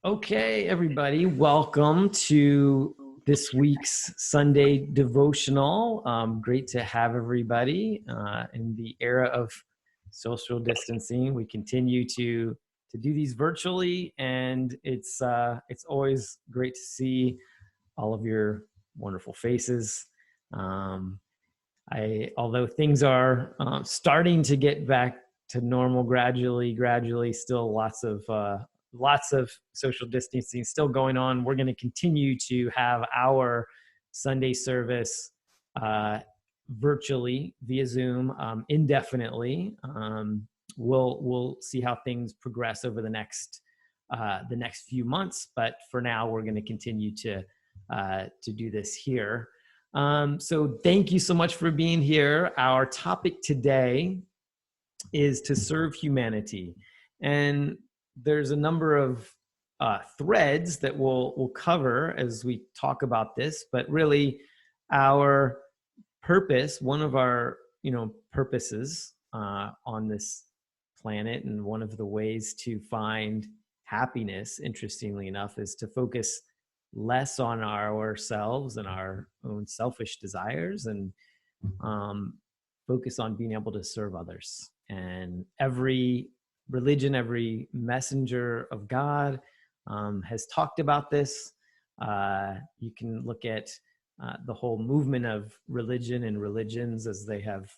Okay, everybody, welcome to this week's Sunday devotional. Great to have everybody in the era of social distancing. We continue to do these virtually, and it's always great to see all of your wonderful faces. Although things are starting to get back to normal gradually, still lots of social distancing still going on. We're going to continue to have our Sunday service virtually via Zoom indefinitely. We'll see how things progress over the next few months, but for now we're going to continue to do this here. So thank you so much for being here. Our topic today is to serve humanity, and there's a number of threads that we'll cover as we talk about this, but really our purpose, one of our purposes on this planet, and one of the ways to find happiness, interestingly enough, is to focus less on ourselves and our own selfish desires, and focus on being able to serve others. And every religion, every messenger of God has talked about this. You can look at the whole movement of religion and religions as they have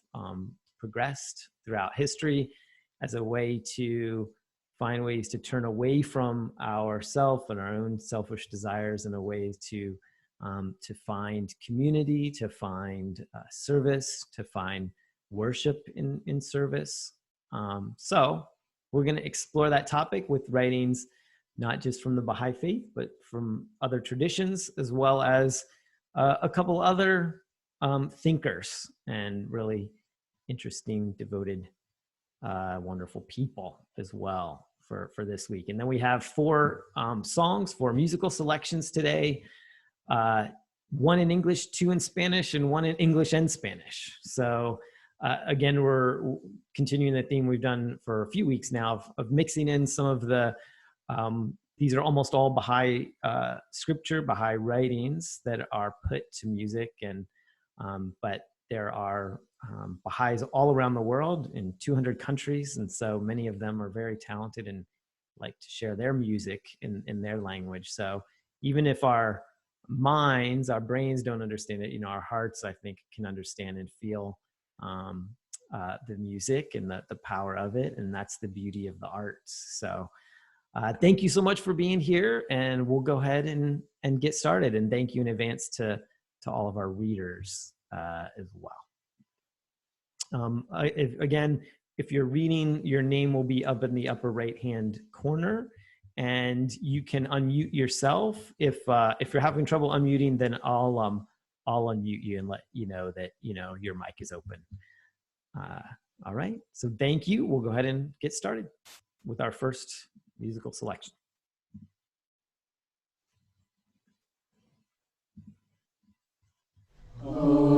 progressed throughout history as a way to find ways to turn away from ourself and our own selfish desires, and a way to find community, to find service, to find worship in service. So we're going to explore that topic with writings, not just from the Baha'i faith, but from other traditions, as well as a couple other thinkers and really interesting, devoted, wonderful people as well for this week. And then we have four songs, four musical selections today, one in English, two in Spanish, and one in English and Spanish. So again, we're continuing the theme we've done for a few weeks now of mixing in some of the, these are almost all Baha'i scripture, Baha'i writings that are put to music, and but there are Baha'is all around the world in 200 countries, and so many of them are very talented and like to share their music in their language. So even if our minds, our brains don't understand it, our hearts, I think, can understand and feel the music and the power of it, and that's the beauty of the arts. So thank you so much for being here, and we'll go ahead and get started. And thank you in advance to all of our readers as well. If you're reading, your name will be up in the upper right-hand corner, and you can unmute yourself. If you're having trouble unmuting, then I'll unmute you and let you know that your mic is open. All right. So thank you. We'll go ahead and get started with our first musical selection. Vosotros,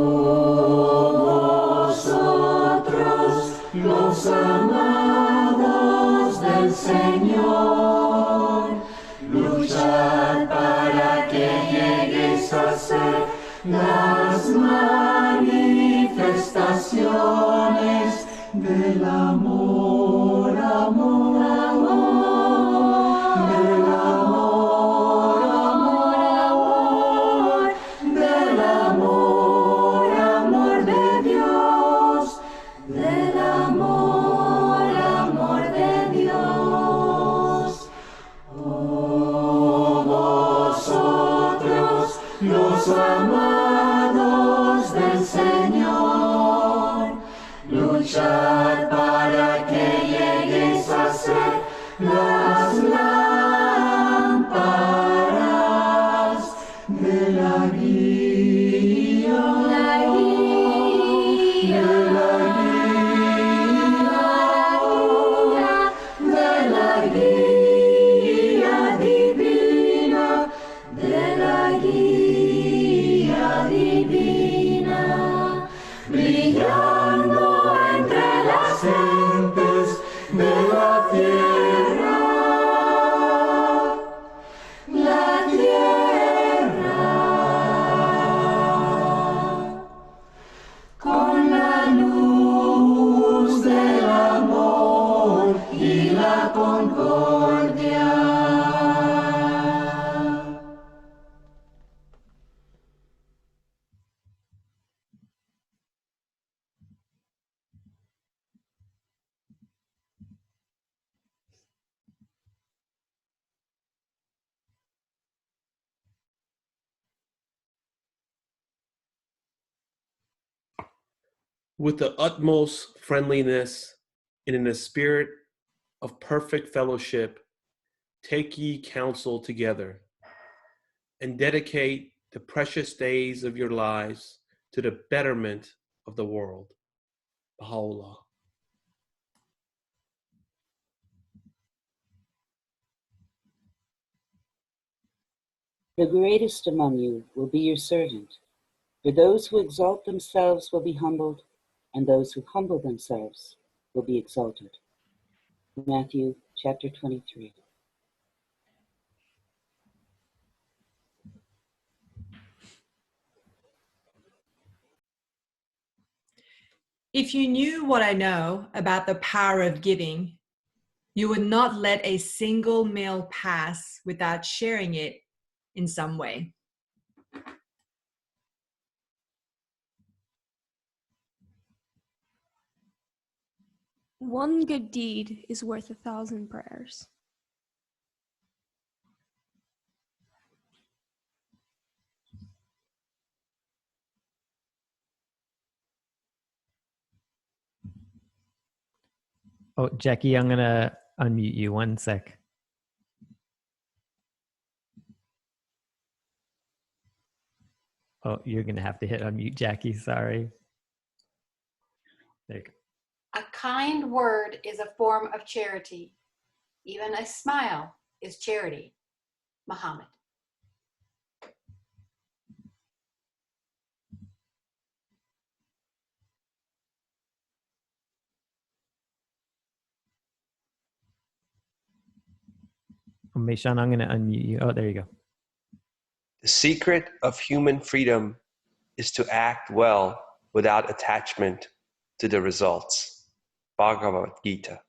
los amados del Señor, luchad para que llegues a ser las manifestaciones del amor, amor, amor, del amor, amor, amor, del amor, amor de Dios, del amor, amor de Dios. Oh, vosotros, los amados del Señor, luchad para que llegues a ser las lámparas de la guía, de la guía divina, de la guía divina, brillando entre las gentes de la tierra. With the utmost friendliness and in a spirit of perfect fellowship, take ye counsel together and dedicate the precious days of your lives to the betterment of the world. Baha'u'llah. The greatest among you will be your servant. For those who exalt themselves will be humbled, and those who humble themselves will be exalted. Matthew chapter 23. If you knew what I know about the power of giving, you would not let a single meal pass without sharing it in some way. One good deed is worth 1,000 prayers. Oh, Jackie, I'm going to unmute you 1 sec. Oh, you're going to have to hit unmute, Jackie. Sorry. There you go. A kind word is a form of charity. Even a smile is charity. Muhammad. Oh, Meishan, I'm going to unmute you. Oh, there you go. The secret of human freedom is to act well without attachment to the results. Bhagavad Gita.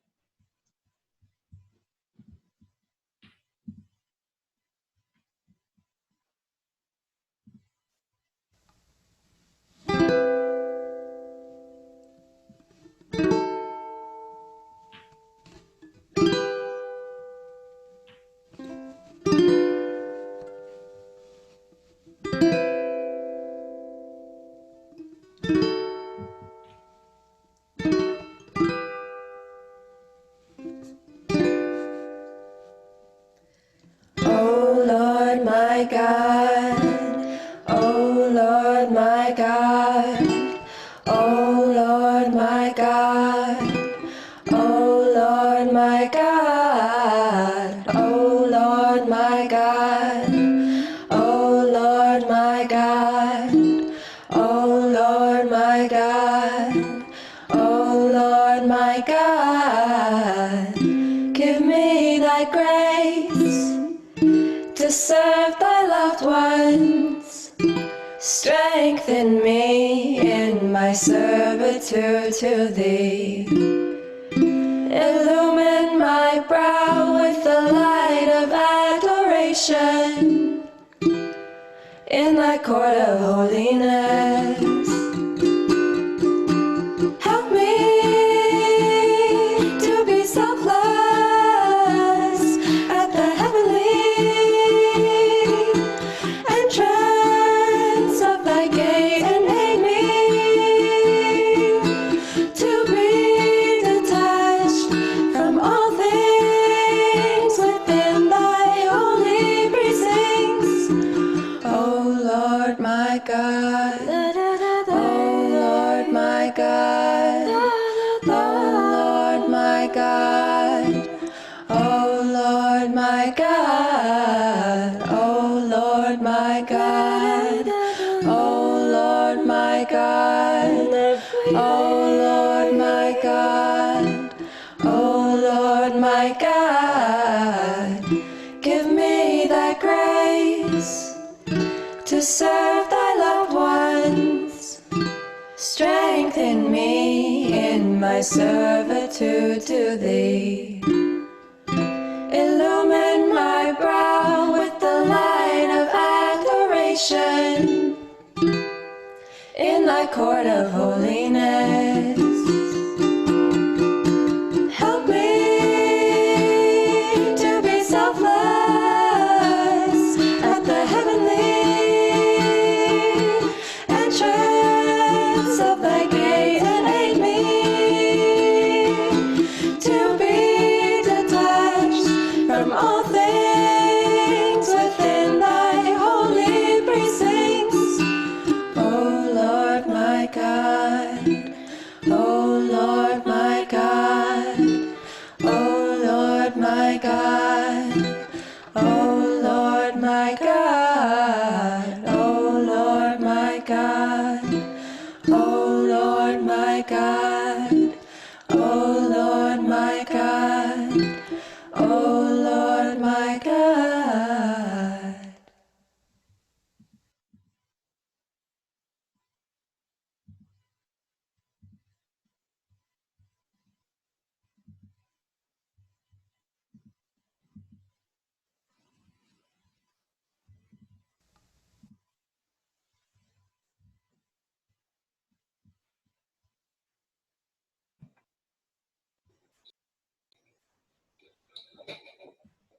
O Lord my God, O Lord my God, O Lord my God, O Lord my God, O Lord my God, O Lord my God, O Lord my God, O Lord my God, give me thy grace to serve thy loved ones. Strengthen me in my servitude to thee. Illumine my brow with the light of adoration in thy court of holiness. Help me to be selfless at the heavenly entrance of thy gate, and aid me to be detached from all things within thy holy precincts. O Lord my God, O Lord my God, O Lord my God, O Lord my God, O Lord my God, O Lord my God, O Lord my God, O Lord my God, give me thy grace to serve thy loved ones. Strengthen me in my servitude to thee. thy court of holiness. Help me to be selfless at the heavenly entrance of thy gate, and aid me to be detached from all things within thy holy precincts. O Lord my God, O Lord my God, O Lord my God, O Lord my God, O Lord my God, O Lord my God, O Lord my God, O Lord my God.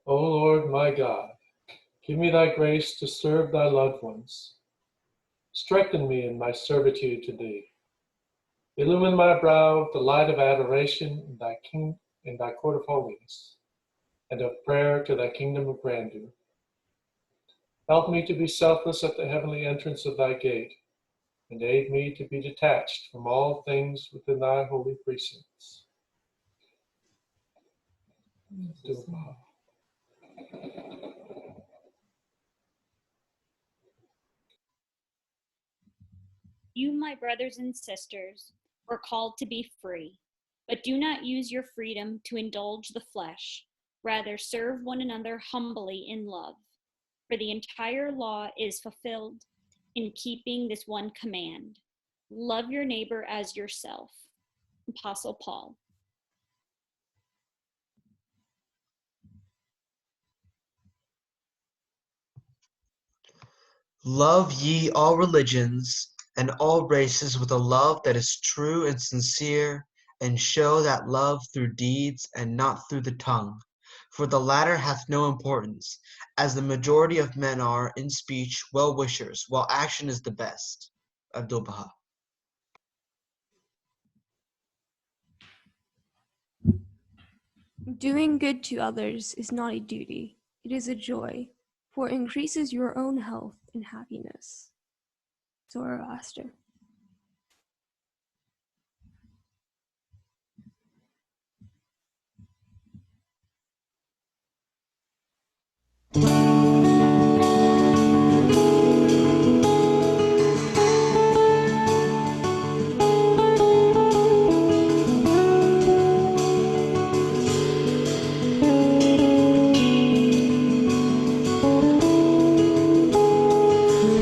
O Lord my God, give me thy grace to serve thy loved ones. Strengthen me in my servitude to thee. Illumine my brow with the light of adoration in thy court of holiness, and of prayer to thy kingdom of grandeur. Help me to be selfless at the heavenly entrance of thy gate, and aid me to be detached from all things within thy holy precincts. You, my brothers and sisters, were called to be free, but do not use your freedom to indulge the flesh. Rather, serve one another humbly in love. For the entire law is fulfilled in keeping this one command: love your neighbor as yourself. Apostle Paul. Love ye all religions and all races with a love that is true and sincere, and show that love through deeds and not through the tongue. For the latter hath no importance, as the majority of men are in speech well-wishers, while action is the best. Abdul Baha. Doing good to others is not a duty, it is a joy, for it increases your own health and happiness. Zoroaster.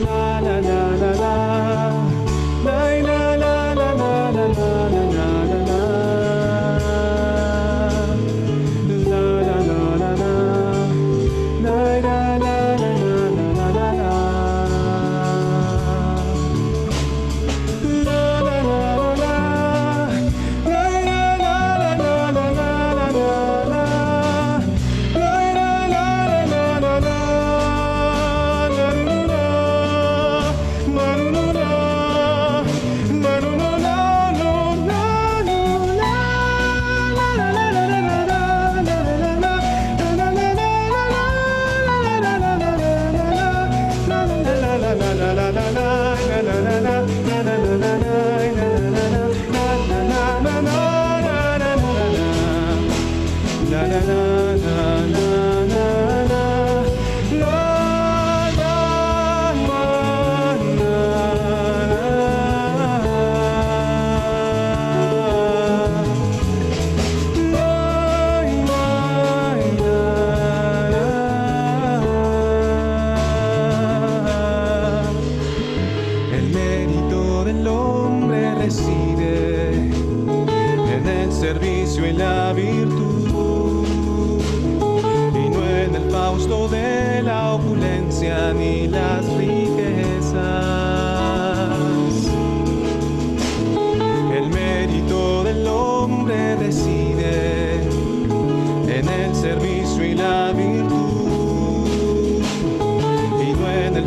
La la la la la.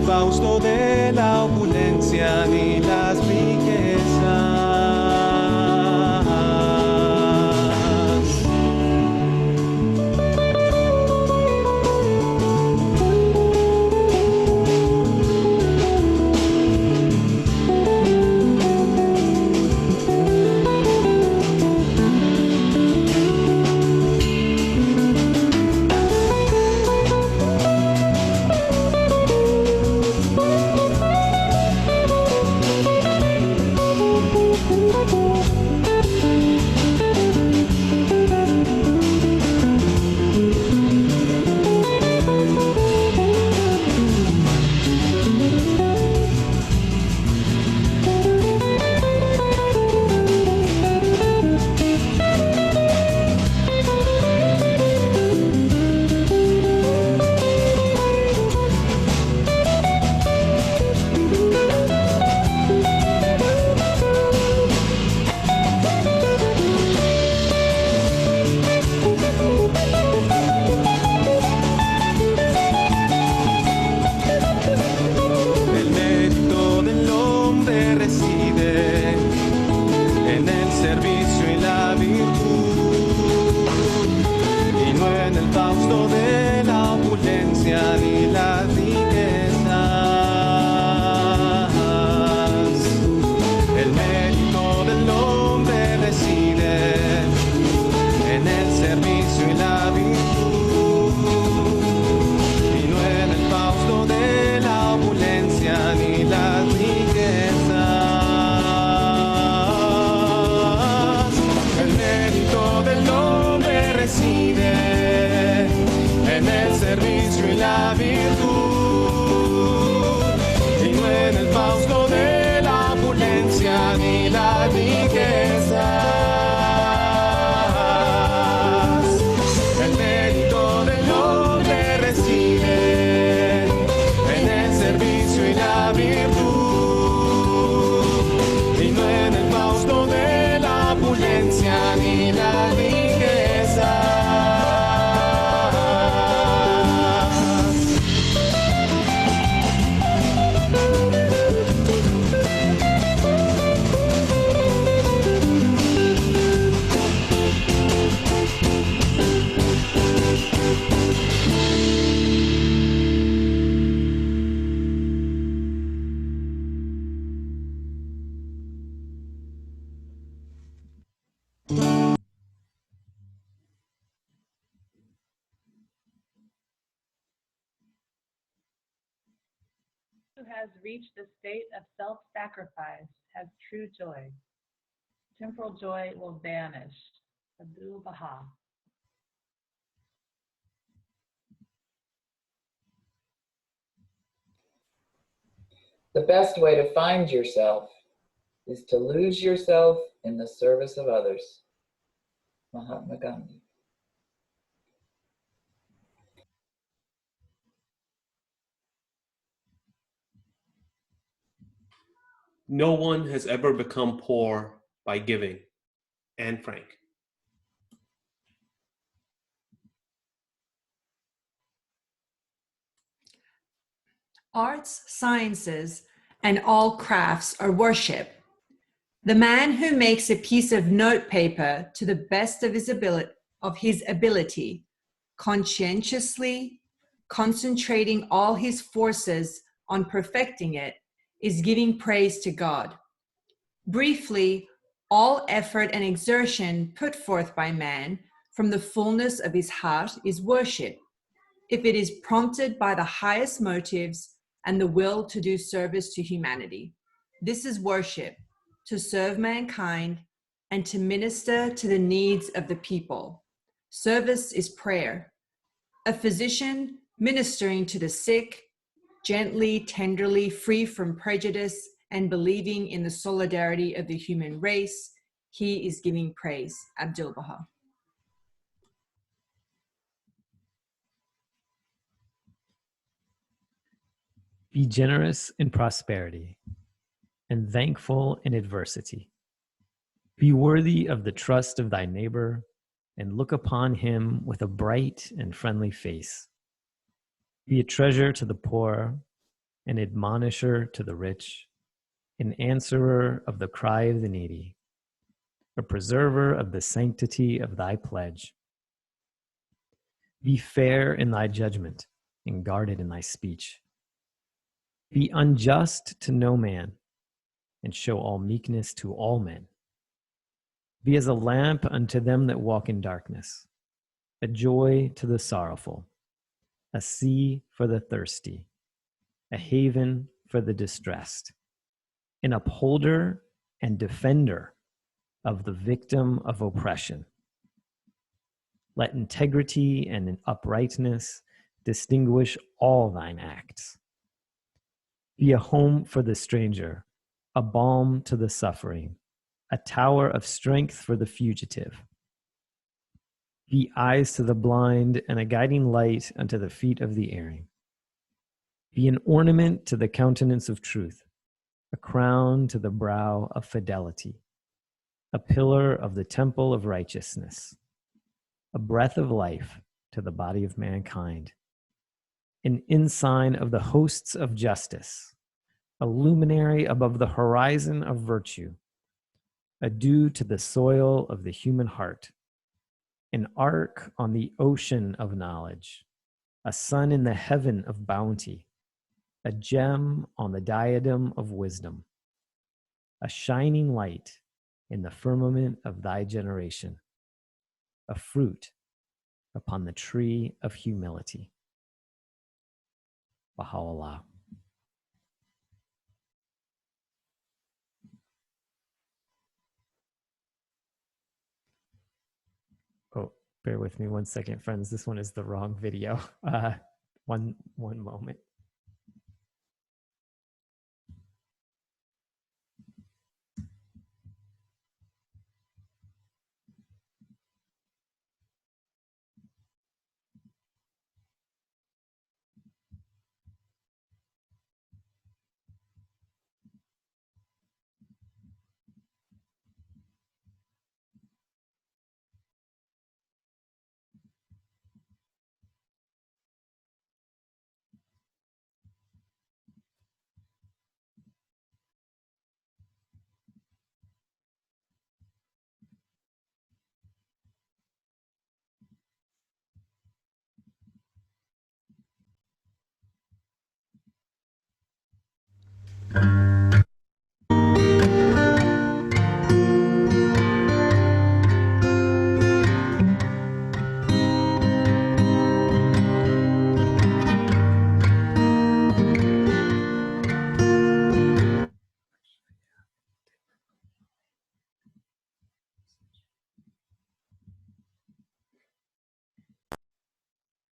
fausto de la opulencia ni las riquezas. Who has reached the state of self-sacrifice has true joy. Temporal joy will vanish. Louisville Bahá'í. The best way to find yourself is to lose yourself in the service of others. Mahatma Gandhi. No one has ever become poor by giving. Anne Frank. Arts, sciences, and all crafts are worship. The man who makes a piece of notepaper to the best of his ability, conscientiously concentrating all his forces on perfecting it, is giving praise to God. Briefly, all effort and exertion put forth by man from the fullness of his heart is worship, if it is prompted by the highest motives and the will to do service to humanity. This is worship, to serve mankind and to minister to the needs of the people. Service is prayer. A physician ministering to the sick, gently, tenderly, free from prejudice and believing in the solidarity of the human race, he is giving praise. Abdul Baha. Be generous in prosperity and thankful in adversity. Be worthy of the trust of thy neighbor and look upon him with a bright and friendly face. Be a treasure to the poor an admonisher to the rich, an answerer of the cry of the needy, a preserver of the sanctity of thy pledge. Be fair in thy judgment and guarded in thy speech. Be unjust to no man, and show all meekness to all men. Be as a lamp unto them that walk in darkness, a joy to the sorrowful, a sea for the thirsty, a haven for the distressed, an upholder and defender of the victim of oppression. Let integrity and uprightness distinguish all thine acts. Be a home for the stranger, a balm to the suffering, a tower of strength for the fugitive. Be eyes to the blind and a guiding light unto the feet of the erring. Be an ornament to the countenance of truth, a crown to the brow of fidelity, a pillar of the temple of righteousness, a breath of life to the body of mankind, an ensign of the hosts of justice, a luminary above the horizon of virtue, a dew to the soil of the human heart, an ark on the ocean of knowledge, a sun in the heaven of bounty, a gem on the diadem of wisdom, a shining light in the firmament of thy generation, a fruit upon the tree of humility. Baha'u'llah. Oh, bear with me 1 second, friends. This one is the wrong video. One moment.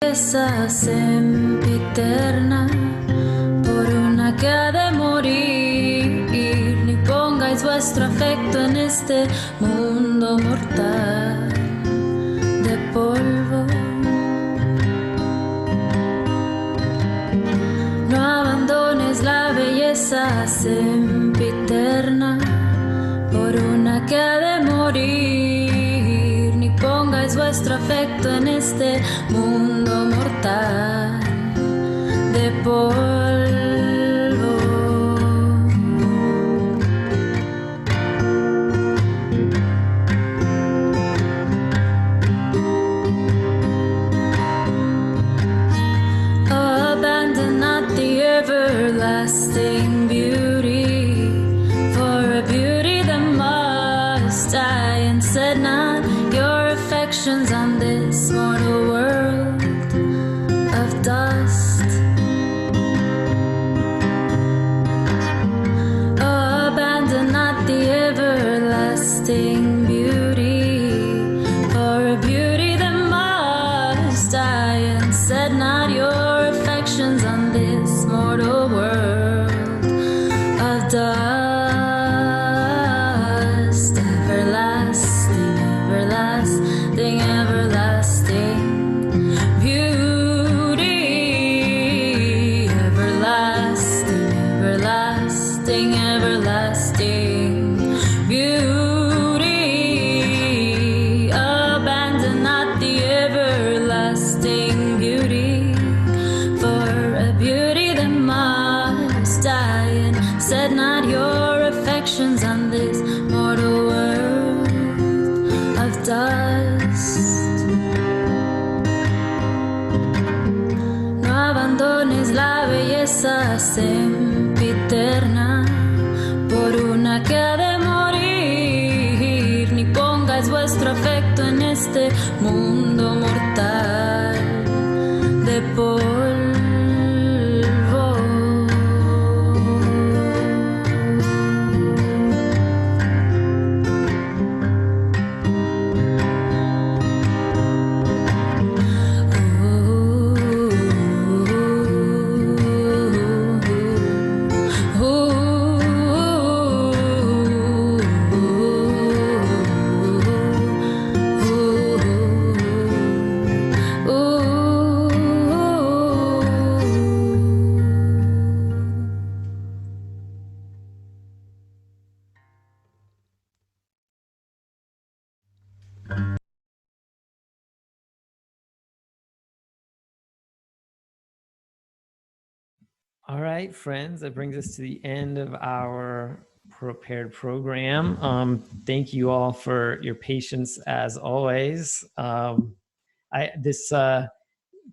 Esa sempiterna, por una que ha de morir, ni pongáis vuestro afecto en este mundo mortal de polvo. No abandones la belleza sempiterna, por una que ha de morir, ni pongáis vuestro afecto en este mundo mortal de polvo. Abandon not the everlasting beauty, for a beauty that must die, and set not your affections on this mortal world of dust. Oh, abandon not the everlasting beauty, for a beauty that must die, and set not your affections on this mortal world of dust. Everlasting, everlasting, everlasting beauty, everlasting, everlasting, everlasting beauty. Abandon not the everlasting beauty, for a beauty that must reflections on this mortal world of dust. No abandones la belleza sempiterna por una que ha de morir, ni pongas vuestro afecto en este mundo mortal de polvo. All right, friends, that brings us to the end of our prepared program. Thank you all for your patience as always. This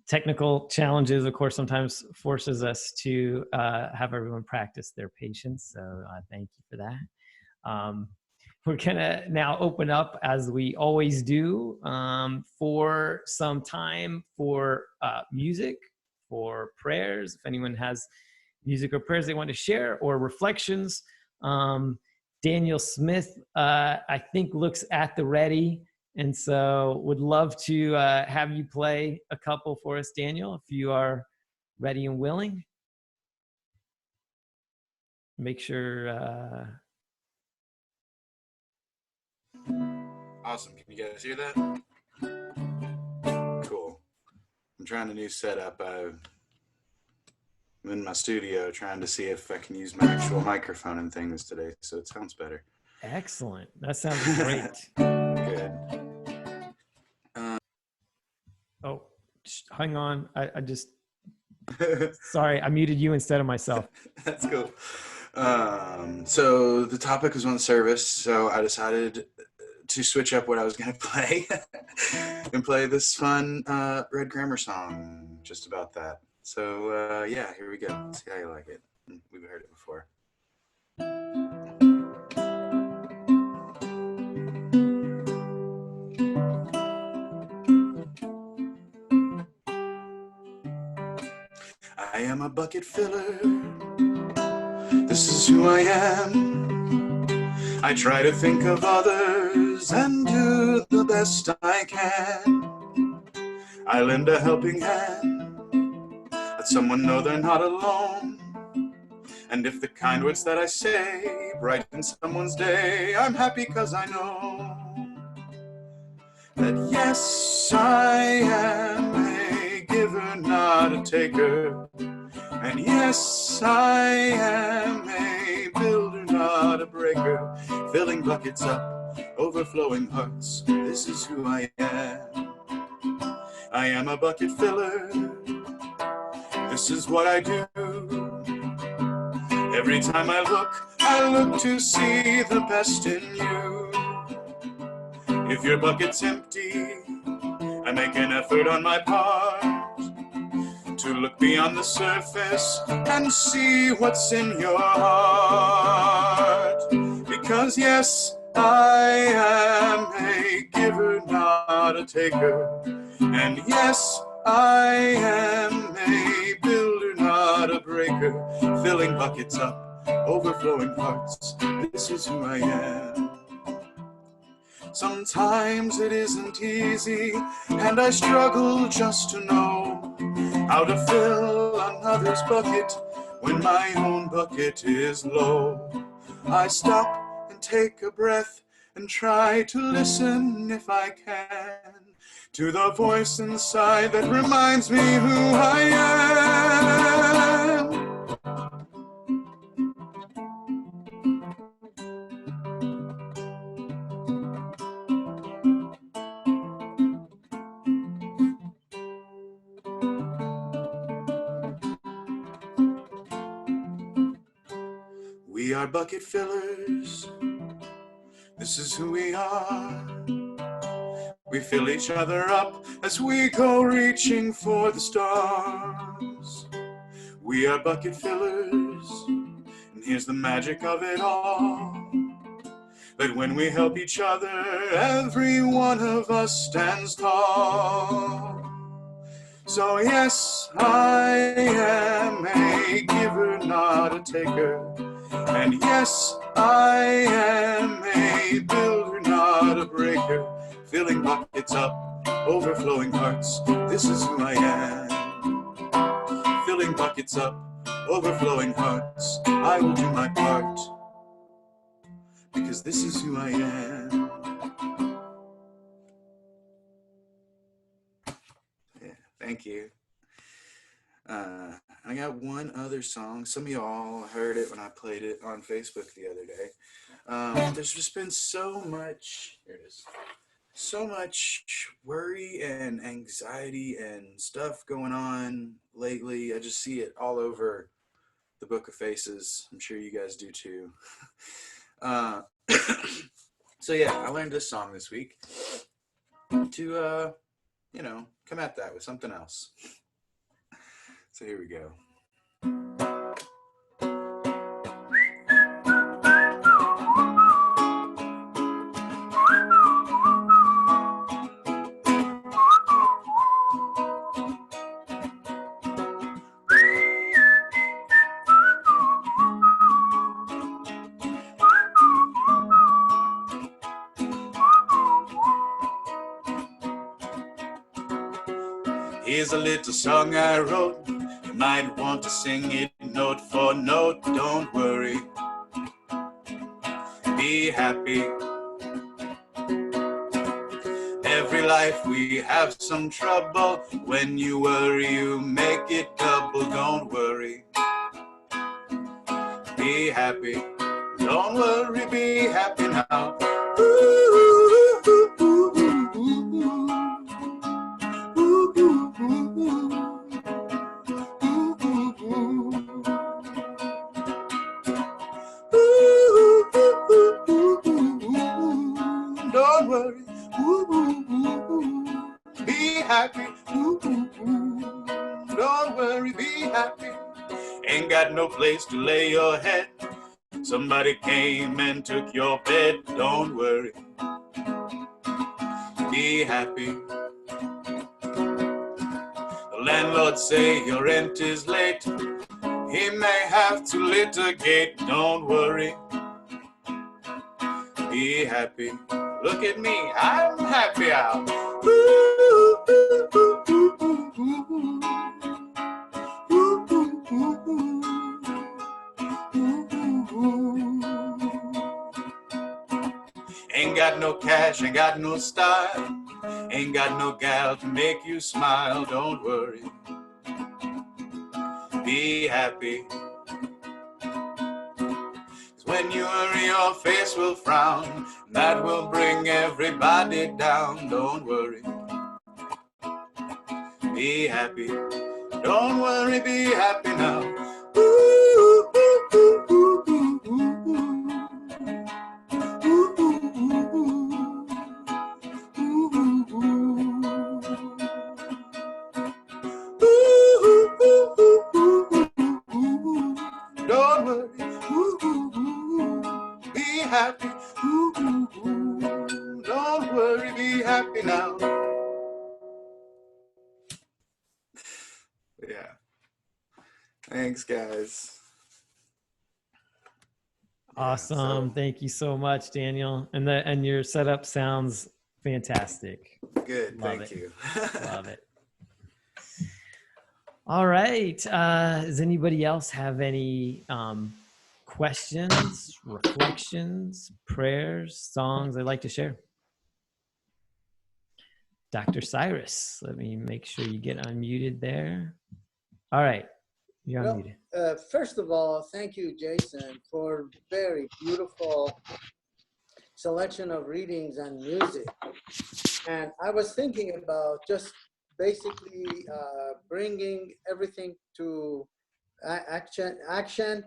technical challenges, of course, sometimes forces us to have everyone practice their patience. So thank you for that. We're gonna now open up, as we always do, for some time for music, for prayers. If anyone has music or prayers they want to share, or reflections. Daniel Smith, I think, looks at the ready. And so would love to have you play a couple for us, Daniel, if you are ready and willing. Make sure. Awesome. Can you guys hear that? Cool. I'm trying a new setup. I'm in my studio trying to see if I can use my actual microphone and things today, so it sounds better. Excellent. That sounds great. Good. Oh, hang on. I just, sorry, I muted you instead of myself. That's cool. So the topic was on service, so I decided to switch up what I was going to play and play this fun Red Grammar song just about that. So yeah, here we go. Let's see how you like it. We've heard it before. I am a bucket filler. This is who I am. I try to think of others and do the best I can. I lend a helping hand, let someone know they're not alone. And if the kind words that I say brighten someone's day, I'm happy 'cause I know that yes, I am a giver, not a taker. And yes, I am a builder, not a breaker. Filling buckets up, overflowing hearts. This is who I am. I am a bucket filler. This is what I do. Every time I look to see the best in you. If your bucket's empty, I make an effort on my part to look beyond the surface and see what's in your heart. Because yes, I am a giver, not a taker. And yes, I am a builder, not a breaker. Filling buckets up, overflowing hearts. This is who I am. Sometimes it isn't easy, and I struggle just to know how to fill another's bucket when my own bucket is low. I stop and take a breath and try to listen if I can to the voice inside that reminds me who I am. We are bucket fillers. This is who we are. We fill each other up as we go reaching for the stars. We are bucket fillers, and here's the magic of it all. That when we help each other, every one of us stands tall. So yes, I am a giver, not a taker. And yes, I am a builder, not a breaker. Filling buckets up, overflowing hearts, this is who I am. Filling buckets up, overflowing hearts, I will do my part. Because this is who I am. Yeah, thank you. I got one other song. Some of y'all heard it when I played it on Facebook the other day. There's just been so much, here it is, so much worry and anxiety and stuff going on lately. I just see it all over the Book of Faces. I'm sure you guys do too. So yeah, I learned this song this week to, come at that with something else. So here we go. Here's a little song I wrote. You might want to sing it note for note. Don't worry. Be happy. Every life we have some trouble. When you worry, you make it double. Don't worry. Be happy. Don't worry, be happy now. Don't worry, be happy. Don't worry, be happy. Ain't got no place to lay your head. Somebody came and took your bed. Don't worry, be happy. The landlord say your rent is late. He may have to litigate. Don't worry, be happy. Look at me, I'm happy out. Ain't got no cash, ain't got no style. Ain't got no gal to make you smile. Don't worry, be happy. 'Cause when you worry, your face will frown. That will bring everybody down. Don't worry, be happy. Don't worry, be happy now. Don't worry, be happy. Don't worry, be happy now. Yeah. Thanks, guys. Awesome. So, Thank you so much, Daniel. And your setup sounds fantastic. good. Love Thank it. you. Love it. All right. Does anybody else have any questions, reflections, prayers, songs they'd like to share? Dr. Cyrus, let me make sure you get unmuted there. All right. You're unmuted. First of all, thank you, Jason, for very beautiful selection of readings and music. And I was thinking about just basically bringing everything to action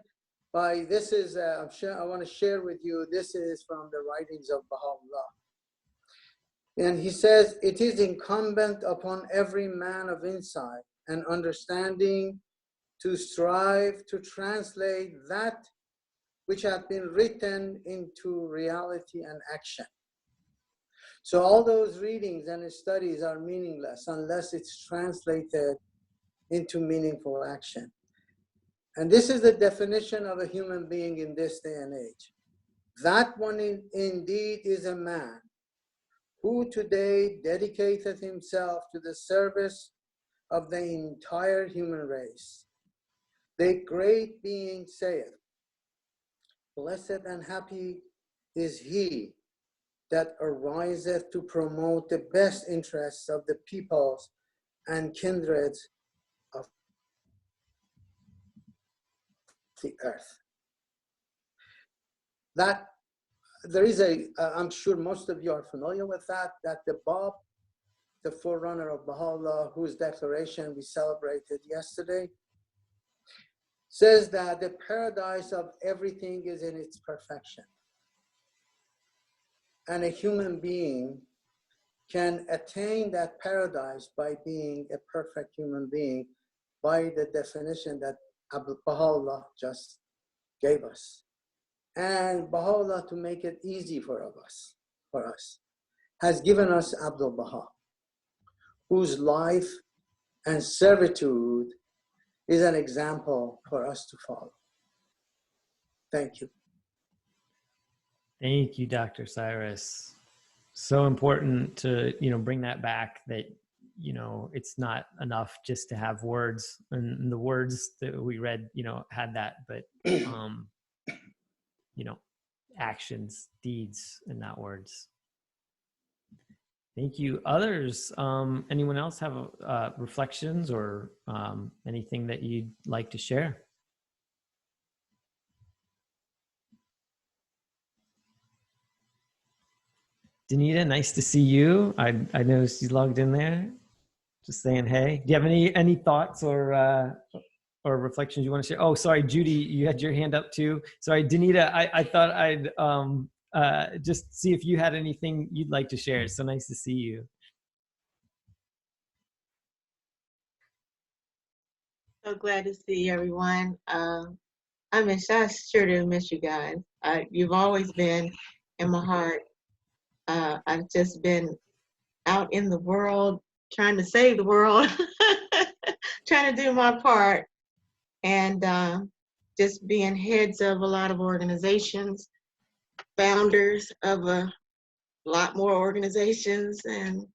this is, I want to share with you, this is from the writings of Baha'u'llah. And he says, it is incumbent upon every man of insight and understanding to strive to translate that which hath been written into reality and action. So all those readings and studies are meaningless unless it's translated into meaningful action. And this is the definition of a human being in this day and age. That one indeed is a man who today dedicateth himself to the service of the entire human race. The great being saith, blessed and happy is he that ariseth to promote the best interests of the peoples and kindreds of the earth. That there is I'm sure most of you are familiar with that the Bab, the forerunner of Baha'u'llah, whose declaration we celebrated yesterday, says that the paradise of everything is in its perfection. And a human being can attain that paradise by being a perfect human being by the definition that Baha'u'llah just gave us. And Baha'u'llah, to make it easy for us, has given us Abdul Baha, whose life and servitude is an example for us to follow. Thank you. Thank you, Dr. Cyrus. So important to, bring that back, that, it's not enough just to have words, and the words that we read, had that, but, actions, deeds, and not words. Thank you. Others, anyone else have reflections or anything that you'd like to share? Danita, nice to see you. I noticed you logged in there. Just saying hey. Do you have any thoughts or reflections you want to share? Oh, sorry, Judy, you had your hand up too. Sorry, Danita, I thought I'd just see if you had anything you'd like to share. It's so nice to see you. So glad to see everyone. I sure do miss you guys. You've always been in my heart. I've just been out in the world, trying to save the world, trying to do my part, and just being heads of a lot of organizations, founders of a lot more organizations, and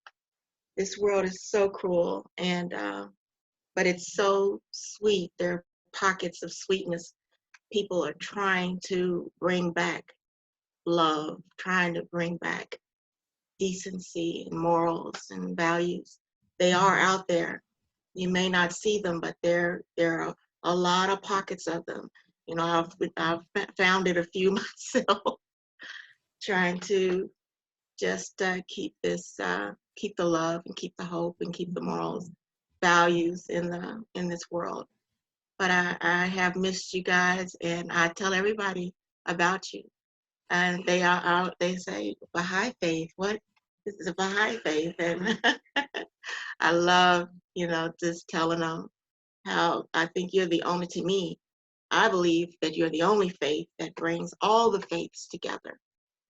this world is so cruel, and but it's so sweet. There are pockets of sweetness. People are trying to bring back love, trying to bring back decency and morals and values. They are out there. You may not see them, but there are a lot of pockets of them. I've founded a few myself, trying to just keep the love and keep the hope and keep the morals, values in this world. But I have missed you guys, and I tell everybody about you. And they are out. They say Baha'i faith. What? This is a Baha'i faith, and I love just telling them how I think you're the only. To me, I believe that you're the only faith that brings all the faiths together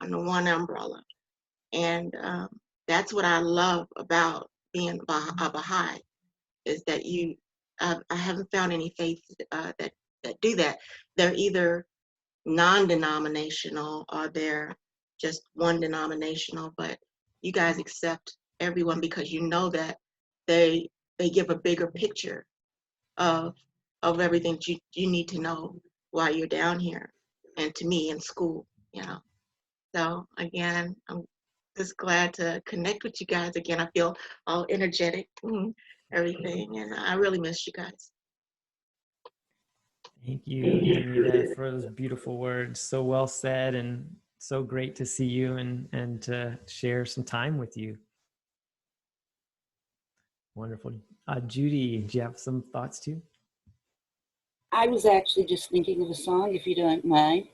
under one umbrella, and that's what I love about being a Baha'i, is that I haven't found any faiths that do that. They're either non-denominational or they're just one denominational, but you guys accept everyone because you know that they give a bigger picture of everything you need to know while you're down here, and to me in school, So again, I'm just glad to connect with you guys again. I feel all energetic and everything, and I really miss you guys. Thank you, Danita, for those beautiful words. So well said, and so great to see you and to share some time with you. Wonderful. Judy, do you have some thoughts too? I was actually just thinking of a song, if you don't mind,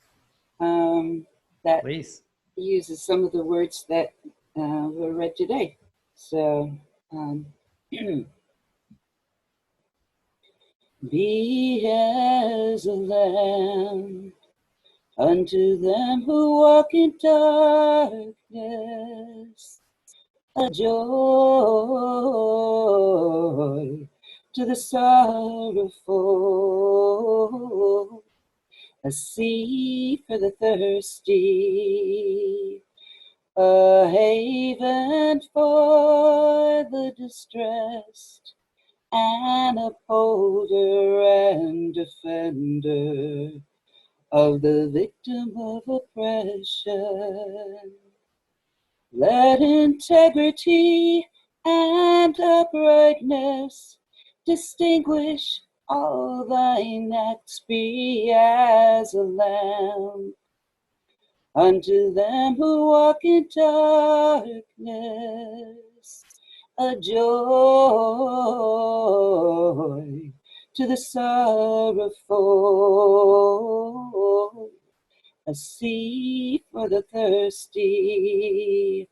that Please. uses some of the words that were read today. So, be as a lamb unto them who walk in darkness, a joy to the sorrowful, a sea for the thirsty, a haven for the distressed, an upholder and defender of the victim of oppression. Let integrity and uprightness distinguish all thine acts. Be as a lamp unto them who walk in darkness, a joy to the sorrowful, a sea for the thirsty,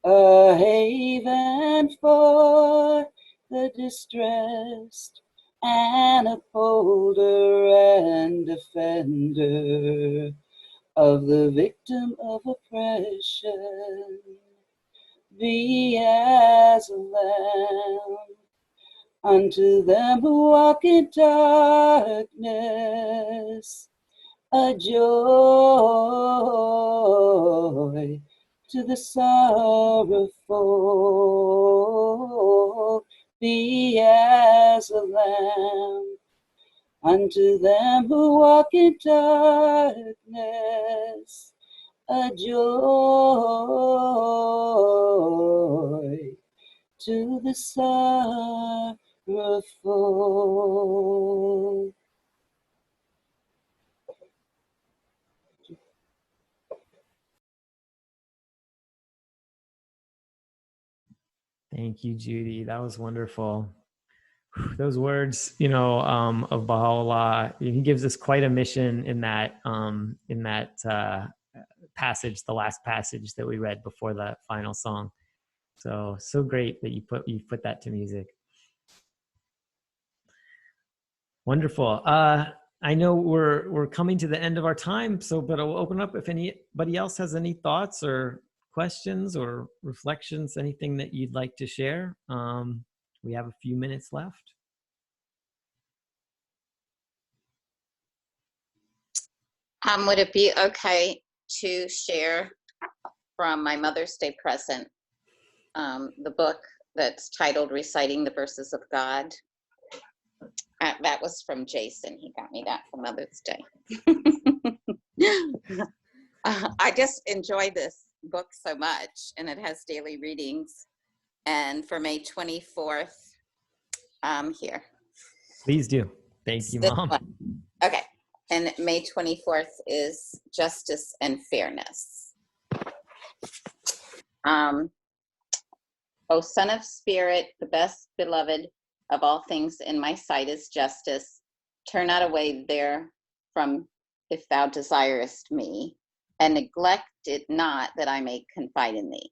a haven for the distressed, an upholder and defender of the victim of oppression. Be as a lamb unto them who walk in darkness, a joy to the sorrowful. Be as a lamb unto them who walk in darkness, a joy to the sorrowful. Thank you, Judy. That was wonderful. Those words, of Baha'u'llah, he gives us quite a mission in that passage, the last passage that we read before the final song. So great that you put that to music. Wonderful. I know we're coming to the end of our time, but I'll open up if anybody else has any thoughts or questions or reflections, anything that you'd like to share. We have a few minutes left. Would it be okay to share from my Mother's Day present the book that's titled Reciting the Verses of God? That was from Jason. He got me that for Mother's Day. I just enjoy this book so much, and it has daily readings. And for May 24th, here. Please do. Thank you, Mom. Okay. And May 24th is Justice and Fairness. O Son of Spirit, the best beloved of all things in my sight is justice. Turn not away therefrom if thou desirest me, and neglect it not that I may confide in thee.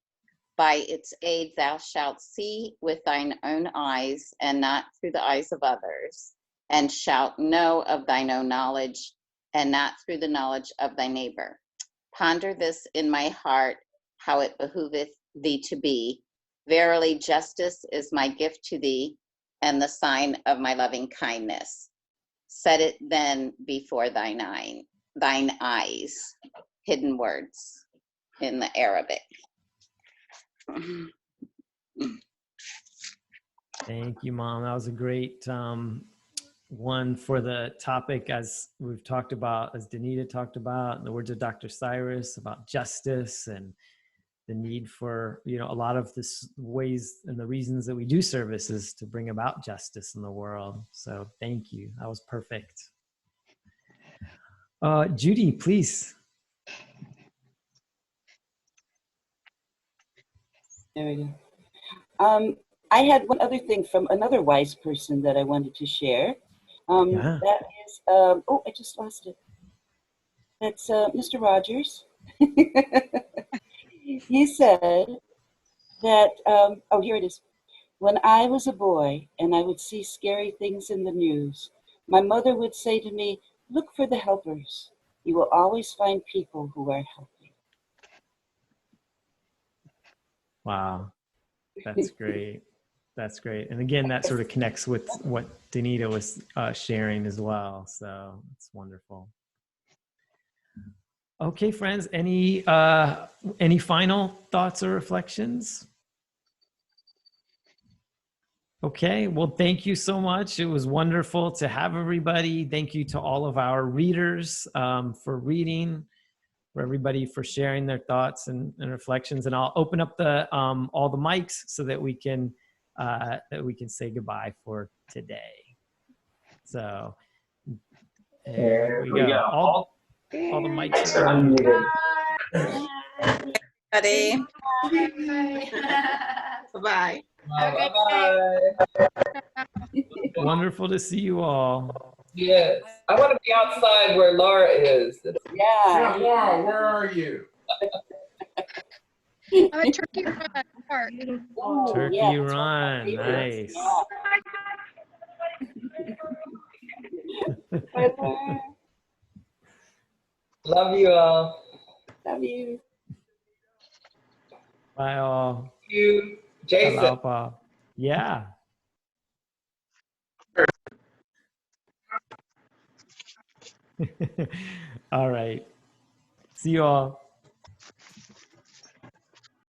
By its aid thou shalt see with thine own eyes, and not through the eyes of others, and shalt know of thine own knowledge, and not through the knowledge of thy neighbor. Ponder this in my heart, how it behooveth thee to be. Verily, justice is my gift to thee, and the sign of my loving kindness. Set it then before thine eyes. Hidden words in the Arabic. Thank you, Mom. That was a great one for the topic, as we've talked about, as Danita talked about, in the words of Dr. Cyrus, about justice and the need for, a lot of this ways and the reasons that we do service is to bring about justice in the world. So thank you. That was perfect. Judy, please. There we go. I had one other thing from another wise person that I wanted to share. Yeah. That is, oh, I just lost it. That's Mr. Rogers. He said that, oh, here it is. When I was a boy and I would see scary things in the news, my mother would say to me, look for the helpers. You will always find people who are helping. Wow. That's great. That's great. And again, that sort of connects with what Danita was sharing as well. So it's wonderful. Okay, friends, any final thoughts or reflections? Okay, well, thank you so much. It was wonderful to have everybody. Thank you to all of our readers for reading, for everybody for sharing their thoughts and reflections. And I'll open up the all the mics so that we can say goodbye for today. So here we go. All the mics are unmuted. Buddy. Bye. Wonderful to see you all. Yes. I want to be outside where Laura is. Yeah. Laura, where are you? I'm a Turkey Run Park. Turkey yeah, Run, nice. Love you all. Love you. Bye all. Thank you, Jason. Aloha. Yeah. All right. See you all.